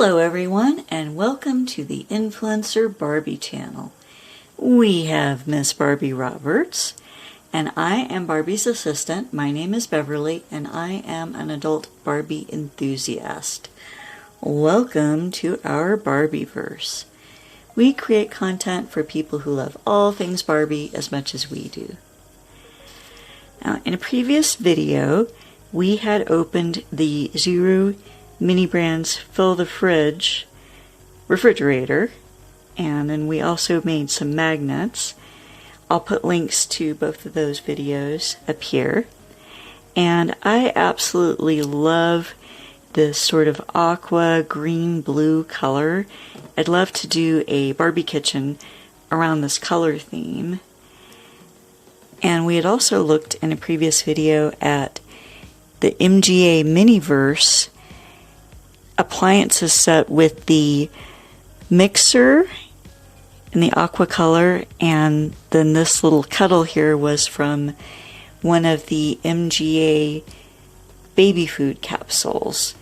Hello everyone, and welcome to the Influencer Barbie channel. We have Miss Barbie Roberts, and I am Barbie's assistant. My name is Beverly, and I am an adult Barbie enthusiast. Welcome to our Barbieverse. We create content for people who love all things Barbie as much as we do. Now, in a previous video, we had opened the Zuru MiniBrands Fill the Fridge refrigerator, and then we also made some magnets. I'll put links to both of those videos up here. And I absolutely love this sort of aqua green blue color. I'd love to do a Barbie kitchen around this color theme. And we had also looked in a previous video at the MGA Miniverse appliances set with the mixer in the aqua color, and then this little cuddle here was from one of the MGA baby food capsules.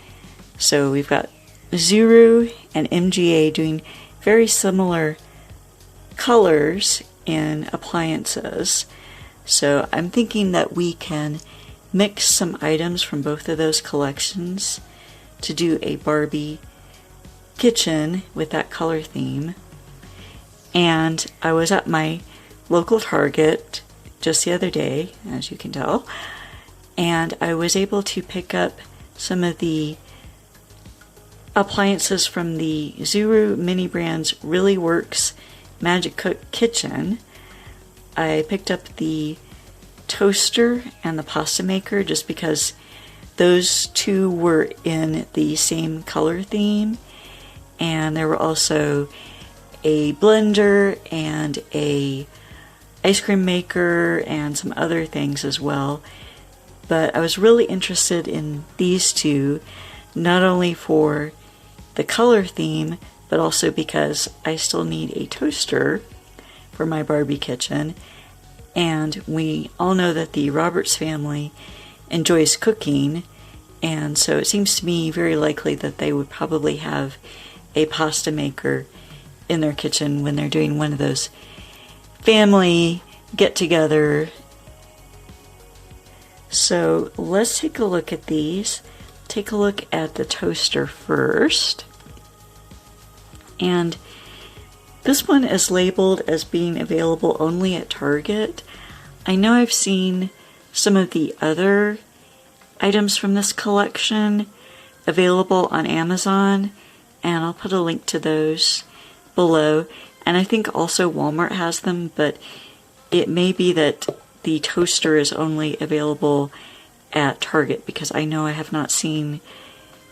So we've got Zuru and MGA doing very similar colors in appliances. So I'm thinking that we can mix some items from both of those collections to do a Barbie kitchen with that color theme. And I was at my local Target just the other day, as you can tell, and I was able to pick up some of the appliances from the Zuru MiniBrands Really Works Magic Cook Kitchen. I picked up the toaster and the pasta maker just because those two were in the same color theme, and there were also a blender and a ice cream maker and some other things as well. But I was really interested in these two, not only for the color theme, but also because I still need a toaster for my Barbie kitchen. And we all know that the Roberts family enjoys cooking, and so it seems to me very likely that they would probably have a pasta maker in their kitchen when they're doing one of those family get-together. So let's take a look at these. Take a look at the toaster first. And this one is labeled as being available only at Target. I know I've seen some of the other items from this collection available on Amazon, and I'll put a link to those below. And I think also Walmart has them, but it may be that the toaster is only available at Target, because I know I have not seen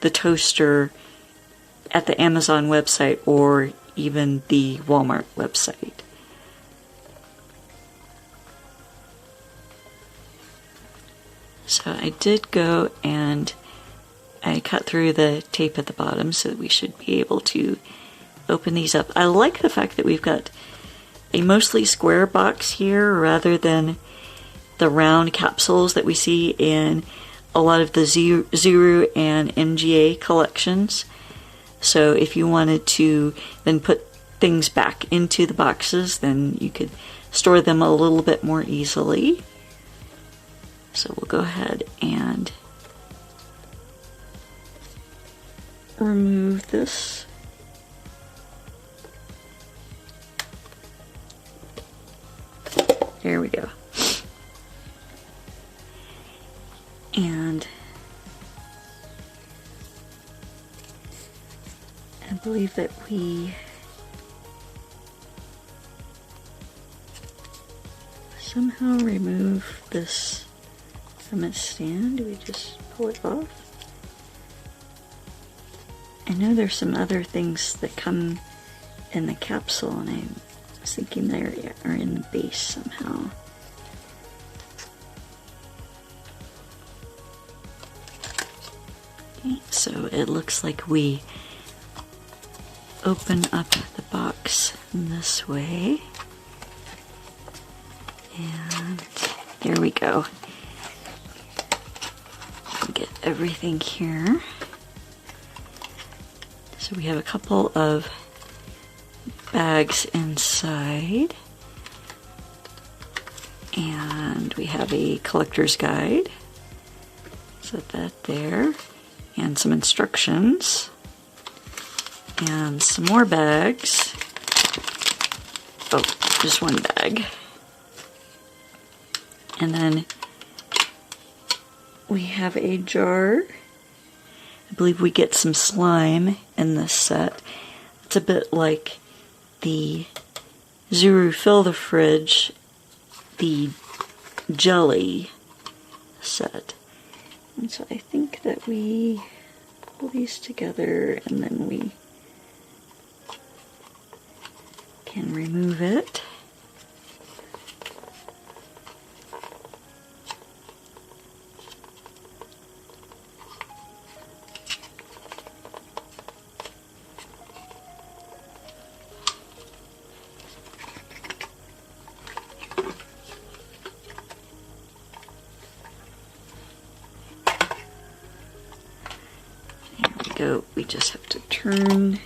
the toaster at the Amazon website or even the Walmart website. So I did go and I cut through the tape at the bottom so that we should be able to open these up. I like the fact that we've got a mostly square box here rather than the round capsules that we see in a lot of the Zuru and MGA collections. So if you wanted to then put things back into the boxes, then you could store them a little bit more easily. So we'll go ahead and remove this. There we go. And I believe that we somehow remove this from its stand. Do we just pull it off? I know there's some other things that come in the capsule, and I was thinking they are in the base somehow. Okay, so it looks like we open up the box this way, and there we go. Get everything here. So we have a couple of bags inside, and we have a collector's guide. Set that there, and some instructions, and some more bags. Oh, just one bag. And then we have a jar. I believe we get some slime in this set. It's a bit like the Zuru Fill the Fridge, the jelly set. And so I think that we pull these together and then we can remove it. Go. We just have to turn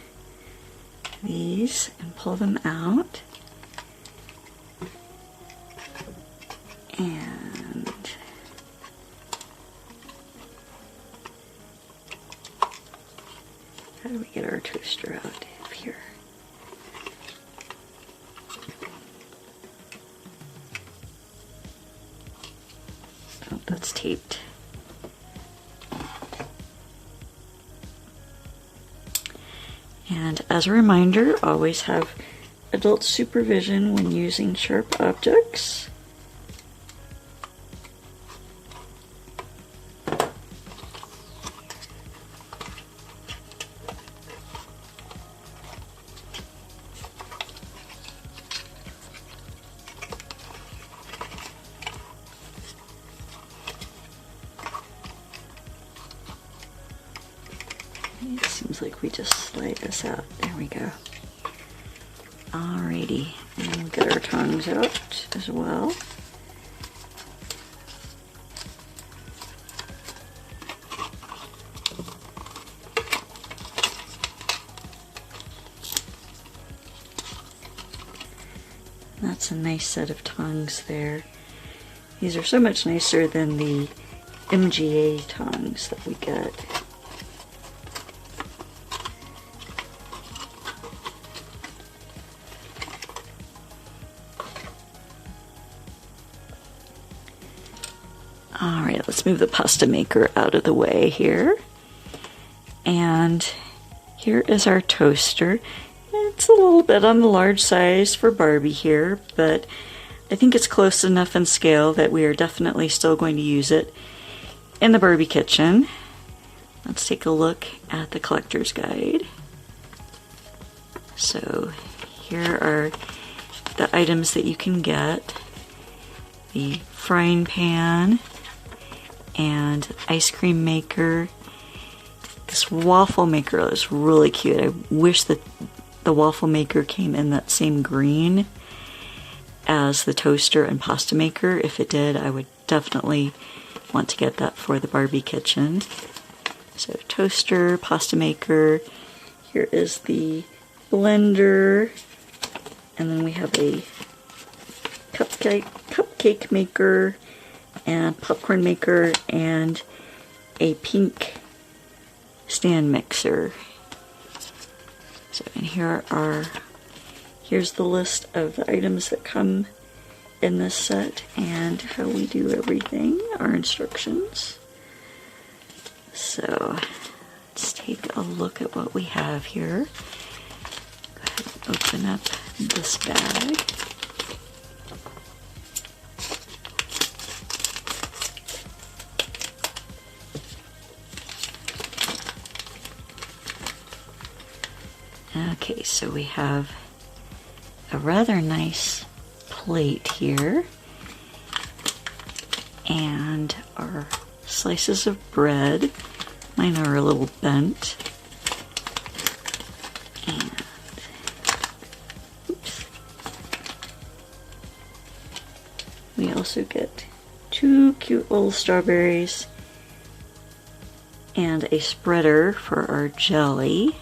these and pull them out. And how do we get our toaster out of here? Oh, that's taped. And as a reminder, always have adult supervision when using sharp objects. It seems like we just slide this out. There we go. Alrighty, and we'll get our tongs out as well. That's a nice set of tongs there. These are so much nicer than the MGA tongs that we get. Alright, let's move the pasta maker out of the way here. And here is our toaster. It's a little bit on the large size for Barbie here, but I think it's close enough in scale that we are definitely still going to use it in the Barbie kitchen. Let's take a look at the collector's guide. So here are the items that you can get. The frying pan and ice cream maker. This waffle maker is really cute. I wish that the waffle maker came in that same green as the toaster and pasta maker. If it did, I would definitely want to get that for the Barbie kitchen. So toaster, pasta maker, here is the blender, and then we have a cupcake maker and popcorn maker and a pink stand mixer. So, and here's the list of the items that come in this set and how we do everything, our instructions. So let's take a look at what we have here. Go ahead and open up this bag. Okay, so we have a rather nice plate here, and our slices of bread. Mine are a little bent. And oops. We also get 2 cute little strawberries and a spreader for our jelly.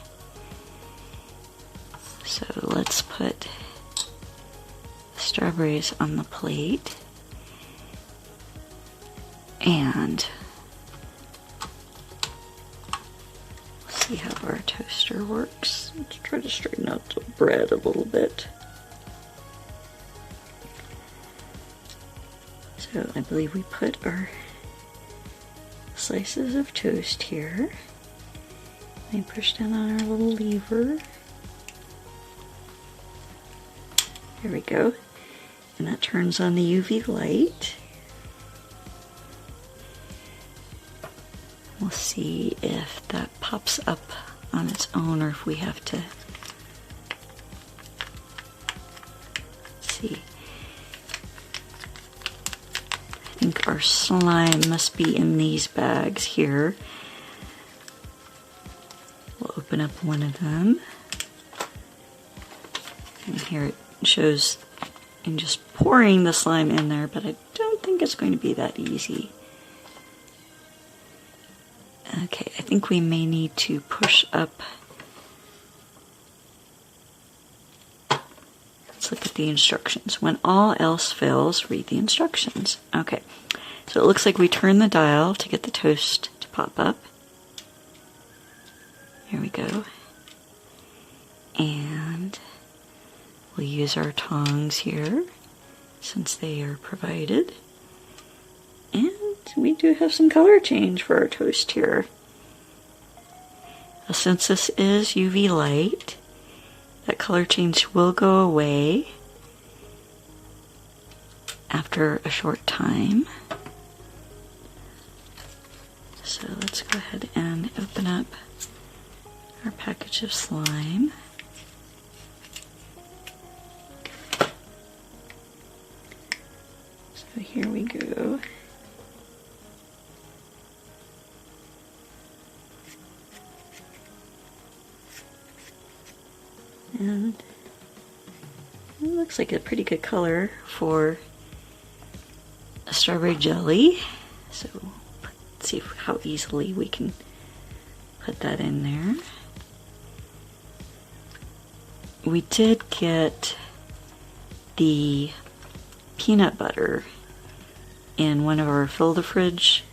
So let's put the strawberries on the plate. And let's see how our toaster works. Let's try to straighten out the bread a little bit. So I believe we put our slices of toast here. And push down on our little lever. There we go. And that turns on the UV light. We'll see if that pops up on its own or if we have to see. I think our slime must be in these bags here. We'll open up one of them. And here it shows in just pouring the slime in there, but I don't think it's going to be that easy. Okay, I think we may need to push up. Let's look at the instructions. When all else fails, read the instructions. Okay, so it looks like we turn the dial to get the toast to pop up. Here we go. And we'll use our tongs here since they are provided. And we do have some color change for our toast here. Now, since this is UV light, that color change will go away after a short time. So let's go ahead and open up our package of slime. So here we go. And it looks like a pretty good color for a strawberry jelly. So let's see how easily we can put that in there. We did get the peanut butter in one of our fill the fridge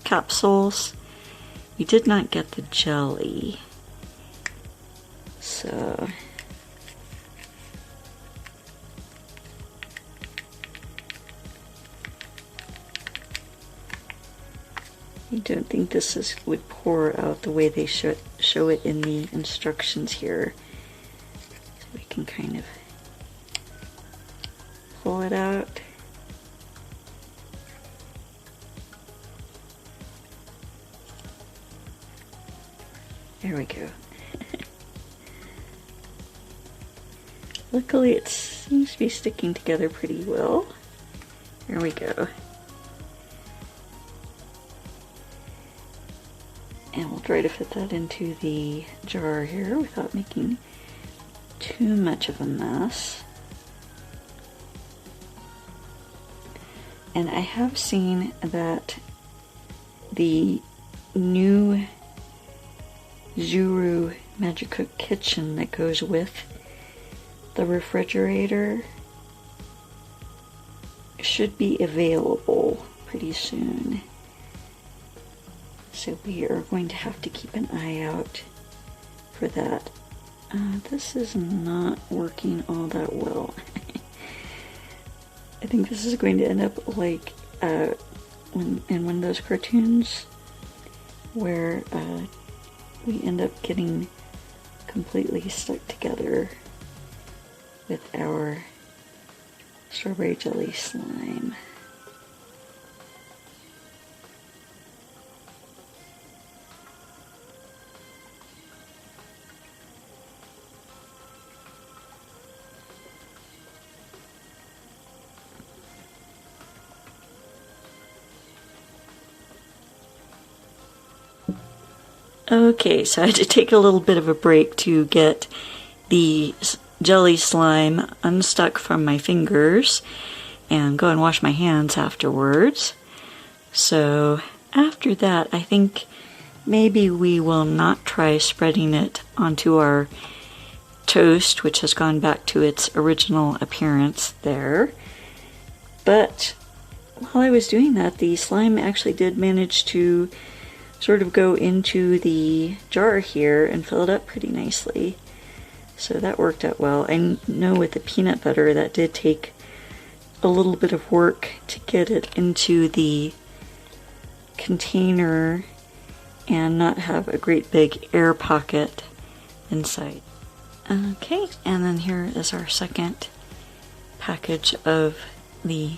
capsules. We did not get the jelly. So I don't think this would pour out the way they show it in the instructions here. So we can kind of pull it out. There we go. Luckily it seems to be sticking together pretty well. There we go. And we'll try to fit that into the jar here without making too much of a mess. And I have seen that the new Zuru Magic Cook Kitchen that goes with the refrigerator should be available pretty soon. So we are going to have to keep an eye out for that. This is not working all that well. I think this is going to end up like in one of those cartoons where we end up getting completely stuck together with our strawberry jelly slime. Okay, so I had to take a little bit of a break to get the jelly slime unstuck from my fingers and go and wash my hands afterwards. So after that, I think maybe we will not try spreading it onto our toast, which has gone back to its original appearance there. But while I was doing that, the slime actually did manage to sort of go into the jar here and fill it up pretty nicely. So that worked out well. I know with the peanut butter that did take a little bit of work to get it into the container and not have a great big air pocket inside. Okay, and then here is our second package of the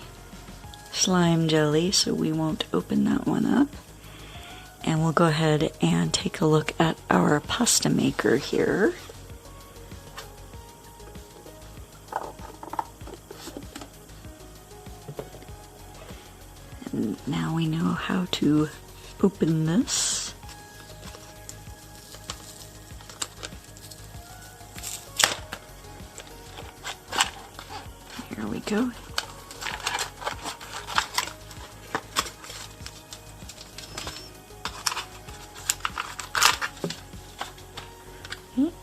slime jelly, so we won't open that one up. And we'll go ahead and take a look at our pasta maker here. And now we know how to open this. Here we go.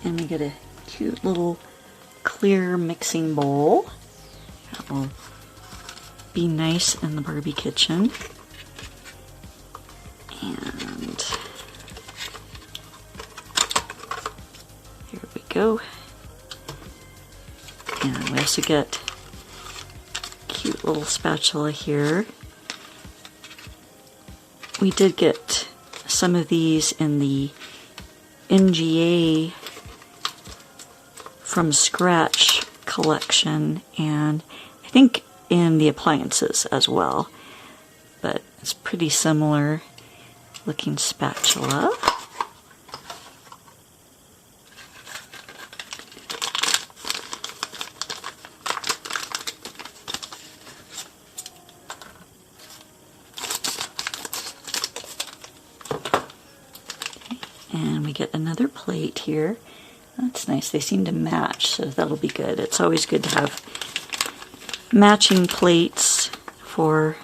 And we get a cute little clear mixing bowl. That will be nice in the Barbie kitchen. And here we go. And we also get a cute little spatula here. We did get some of these in the NGA from scratch collection, and I think in the appliances as well, but it's pretty similar looking spatula. And we get another plate here. That's nice. They seem to match, so that'll be good. It's always good to have matching plates for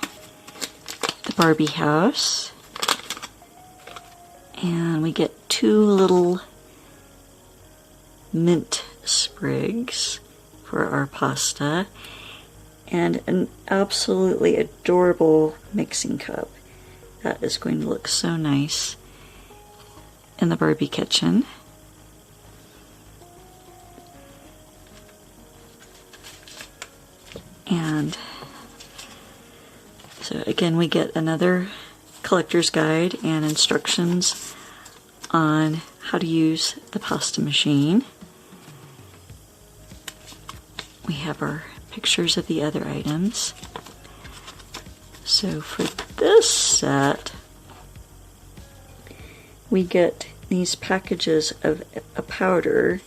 the Barbie house. And we get 2 little mint sprigs for our pasta and an absolutely adorable mixing cup. That is going to look so nice in the Barbie kitchen. And so again, we get another collector's guide and instructions on how to use the pasta machine. We have our pictures of the other items. So for this set, we get these packages of a powder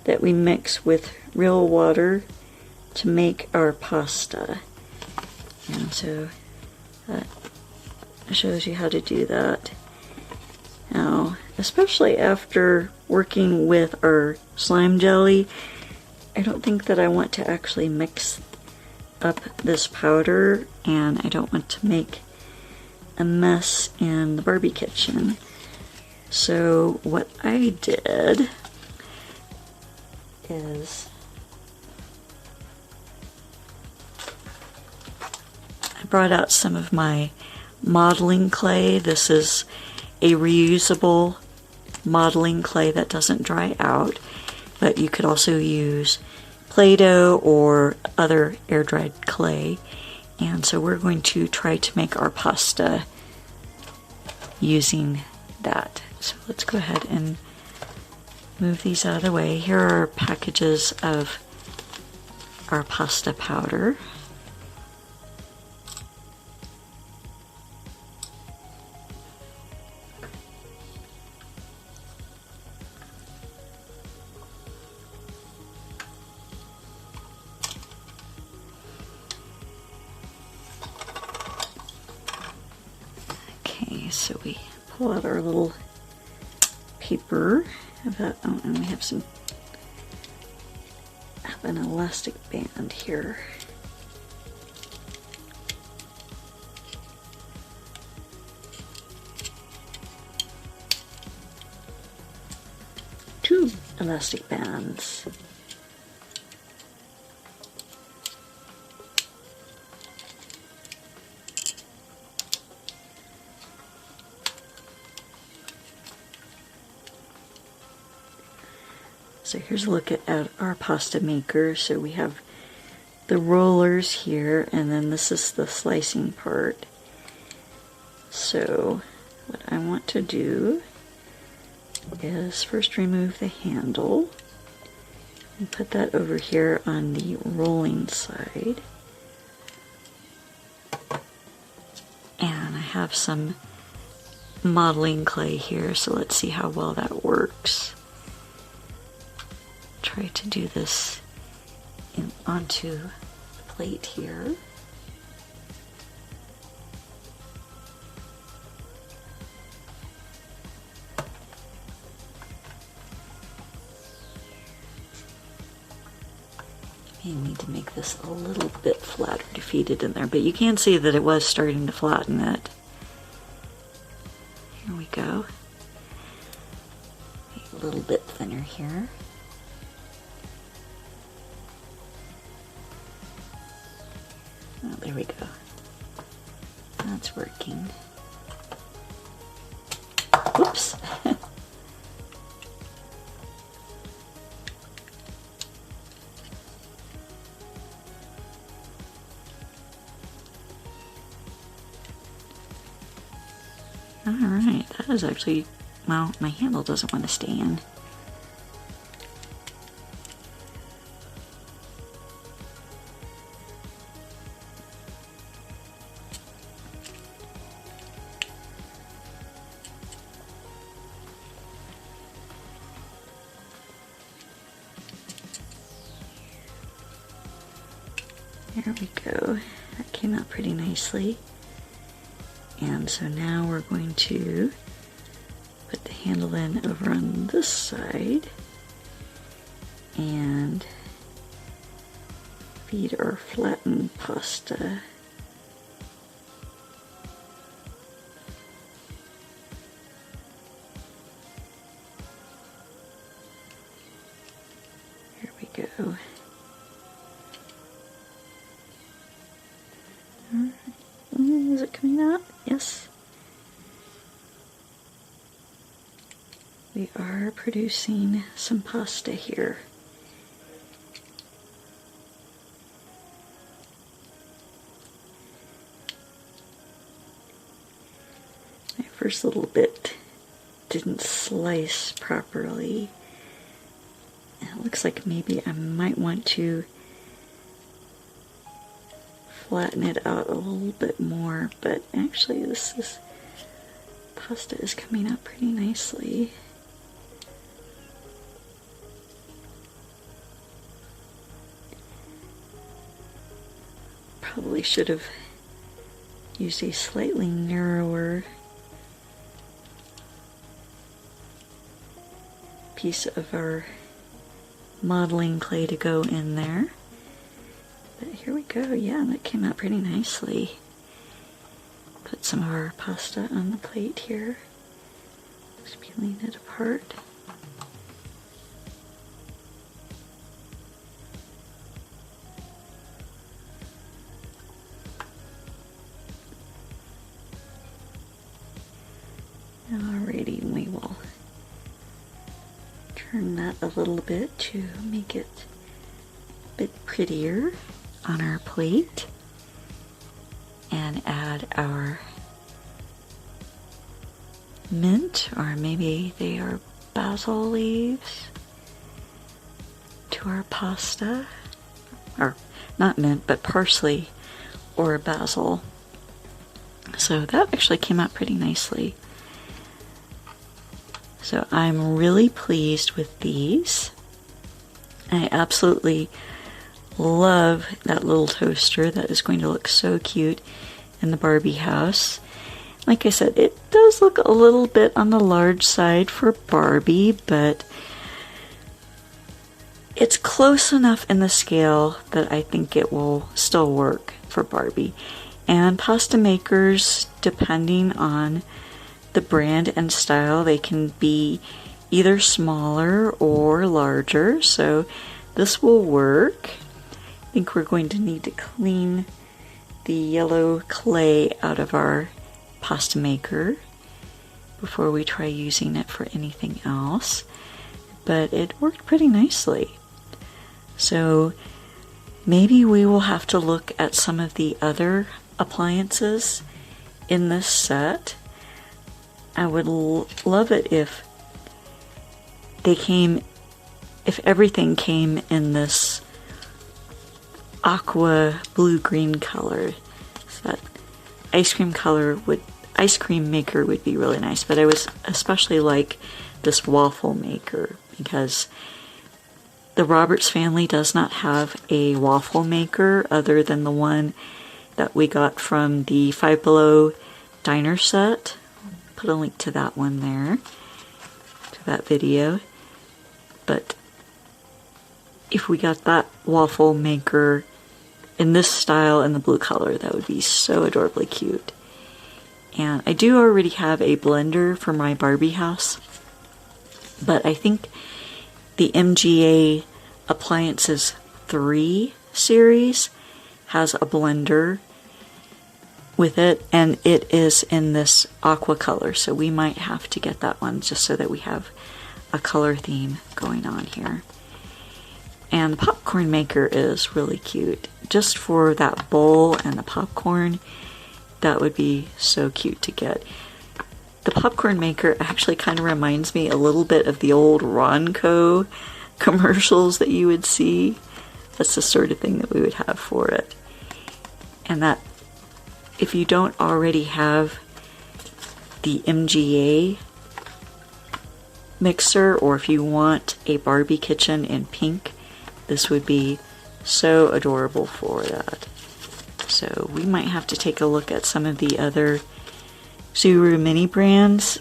that we mix with real water to make our pasta. And so that shows you how to do that. Now, especially after working with our slime jelly, I don't think that I want to actually mix up this powder, and I don't want to make a mess in the Barbie kitchen. So what I did is I brought out some of my modeling clay. This is a reusable modeling clay that doesn't dry out, but you could also use Play-Doh or other air-dried clay. And so we're going to try to make our pasta using that. So let's go ahead and move these out of the way. Here are packages of our pasta powder. Okay, so we pull out our little paper about, oh, and we have an elastic band here. Two elastic bands. So here's a look at our pasta maker. So we have the rollers here, and then this is the slicing part. So what I want to do is first remove the handle and put that over here on the rolling side. And I have some modeling clay here, so let's see how well that works. Try to do this onto the plate here. You need to make this a little bit flatter to feed it in there, but you can see that it was starting to flatten it. Here we go. A little bit thinner here. Oh, there we go. That's working. Whoops. Alright, that is actually, well, my handle doesn't want to stay in. There we go. That came out pretty nicely. And so now we're going to put the handle in over on this side and feed our flattened pasta. Here we go. Is it coming out? Yes. We are producing some pasta here. My first little bit didn't slice properly. It looks like maybe I might want to flatten it out a little bit more, but actually this pasta is coming out pretty nicely. Probably should have used a slightly narrower piece of our modeling clay to go in there. But here we go, yeah, that came out pretty nicely. Put some of our pasta on the plate here. Just peeling it apart. Alrighty, we will turn that a little bit to make it a bit prettier on our plate, and add our mint, or maybe they are basil leaves, to our pasta, or not mint, but parsley or basil. So that actually came out pretty nicely. So I'm really pleased with these. I absolutely love that little toaster. That is going to look so cute in the Barbie house. Like I said, it does look a little bit on the large side for Barbie, but it's close enough in the scale that I think it will still work for Barbie. And pasta makers, depending on the brand and style, they can be either smaller or larger, so this will work. I think we're going to need to clean the yellow clay out of our pasta maker before we try using it for anything else, but it worked pretty nicely. So maybe we will have to look at some of the other appliances in this set. I would love it if everything came in this aqua blue-green color. So that ice cream maker would be really nice, but I would especially like this waffle maker because the Roberts family does not have a waffle maker other than the one that we got from the Five Below diner set. Put a link to that one there, to that video. But if we got that waffle maker in this style and the blue color, that would be so adorably cute. And I do already have a blender for my Barbie house, but I think the MGA Appliances 3 series has a blender with it, and it is in this aqua color, so we might have to get that one just so that we have a color theme going on here. And the popcorn maker is really cute. Just for that bowl and the popcorn, that would be so cute to get. The popcorn maker actually kind of reminds me a little bit of the old Ronco commercials that you would see. That's the sort of thing that we would have for it. And that, if you don't already have the MGA mixer, or if you want a Barbie kitchen in pink, this would be so adorable for that. So we might have to take a look at some of the other Zuru MiniBrands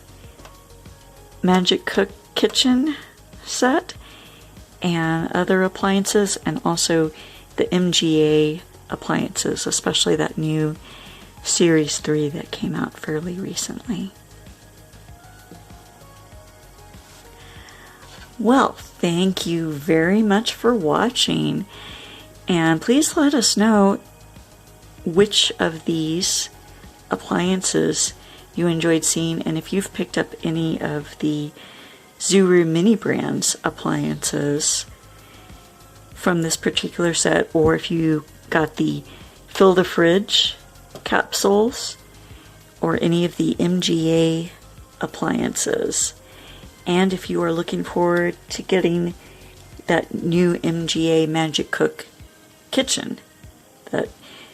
Magic Cook Kitchen set and other appliances, and also the MGA appliances, especially that new Series 3 that came out fairly recently. Well, thank you very much for watching, and please let us know which of these appliances you enjoyed seeing, and if you've picked up any of the Zuru MiniBrands appliances from this particular set, or if you got the Fill the Fridge capsules or any of the MGA appliances. And if you are looking forward to getting that new MGA Magic Cook kitchen that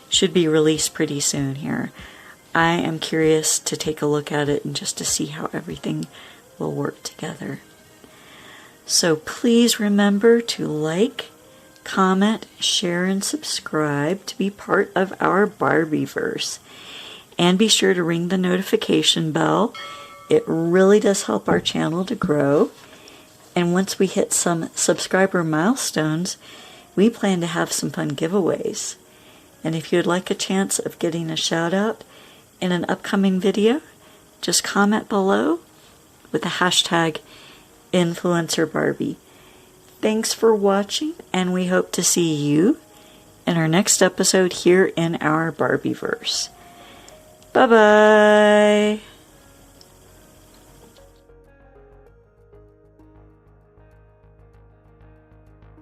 should be released pretty soon here. I am curious to take a look at it and just to see how everything will work together. So please remember to like, comment, share, and subscribe to be part of our Barbieverse. And be sure to ring the notification bell. It really does help our channel to grow. And once we hit some subscriber milestones, we plan to have some fun giveaways. And if you'd like a chance of getting a shout out in an upcoming video, just comment below with the hashtag InfluencerBarbie. Thanks for watching, and we hope to see you in our next episode here in our Barbieverse. Bye-bye!